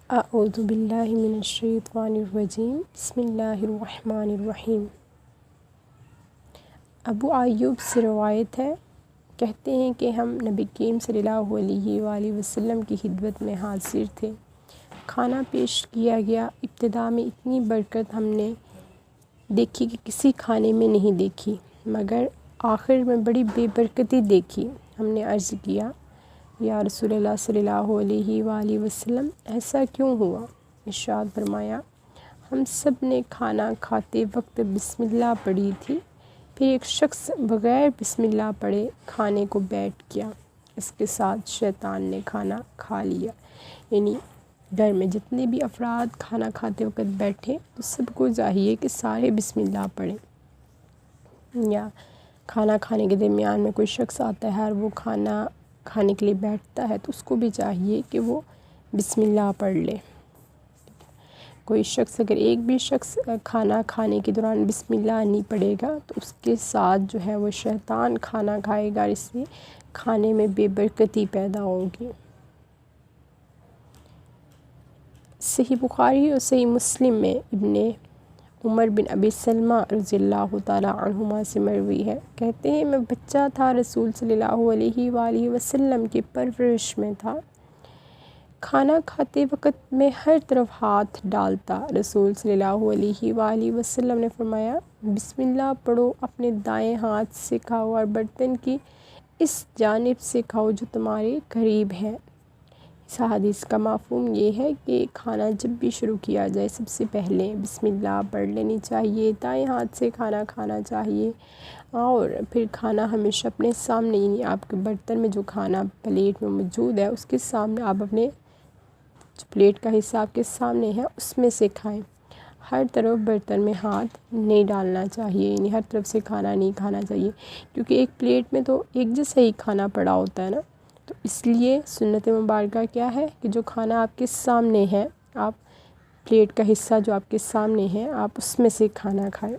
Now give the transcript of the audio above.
اعوذ باللہ من الشیطان الرجیم بسم اللہ الرحمن الرحیم۔ ابو ایوب سے روایت ہے، کہتے ہیں کہ ہم نبی کریم صلی اللہ علیہ وآلہ وسلم کی خدمت میں حاضر تھے۔ کھانا پیش کیا گیا۔ ابتدا میں اتنی برکت ہم نے دیکھی کہ کسی کھانے میں نہیں دیکھی، مگر آخر میں بڑی بے برکتی دیکھی۔ ہم نے عرض کیا، یا رسول اللہ صلی اللہ علیہ وآلہ وسلم، ایسا کیوں ہوا؟ ارشاد فرمایا، ہم سب نے کھانا کھاتے وقت بسم اللہ پڑھی تھی، پھر ایک شخص بغیر بسم اللہ پڑھے کھانے کو بیٹھ گیا، اس کے ساتھ شیطان نے کھانا کھا لیا۔ یعنی گھر میں جتنے بھی افراد کھانا کھاتے وقت بیٹھے تو سب کو چاہیے کہ سارے بسم اللہ پڑھیں، یا کھانا کھانے کے درمیان میں کوئی شخص آتا ہے اور وہ کھانا کھانے کے لیے بیٹھتا ہے تو اس کو بھی چاہیے کہ وہ بسم اللہ پڑھ لے۔ کوئی شخص اگر ایک بھی شخص کھانا کھانے کے دوران بسم اللہ نہیں پڑھے گا تو اس کے ساتھ جو ہے وہ شیطان کھانا کھائے گا، اس سے کھانے میں بے برکتی پیدا ہوگی۔ صحیح بخاری اور صحیح مسلم میں ابن عمر بن ابی سلمہ رضی اللہ تعالیٰ عنہما سے مروی ہے، کہتے ہیں میں بچہ تھا، رسول صلی اللہ علیہ وآلہ وسلم کی پرورش میں تھا، کھانا کھاتے وقت میں ہر طرف ہاتھ ڈالتا۔ رسول صلی اللہ علیہ وآلہ وسلم نے فرمایا، بسم اللہ پڑھو، اپنے دائیں ہاتھ سے کھاؤ اور برتن کی اس جانب سے کھاؤ جو تمہارے قریب ہے۔ اس حدیث کا مفہوم یہ ہے کہ کھانا جب بھی شروع کیا جائے سب سے پہلے بسم اللہ پڑھ لینی چاہیے، دائیں ہاتھ سے کھانا کھانا چاہیے، اور پھر کھانا ہمیشہ اپنے سامنے، یعنی آپ کے برتن میں جو کھانا پلیٹ میں موجود ہے اس کے سامنے، آپ اپنے جو پلیٹ کا حصہ آپ کے سامنے ہے اس میں سے کھائیں۔ ہر طرف برتن میں ہاتھ نہیں ڈالنا چاہیے، یعنی ہر طرف سے کھانا نہیں کھانا چاہیے، کیونکہ ایک پلیٹ میں تو ایک جیسا ہی کھانا پڑا ہوتا ہے نا، تو اس لیے سنت مبارکہ کیا ہے کہ جو کھانا آپ کے سامنے ہے، آپ پلیٹ کا حصہ جو آپ کے سامنے ہے آپ اس میں سے کھانا کھائیں۔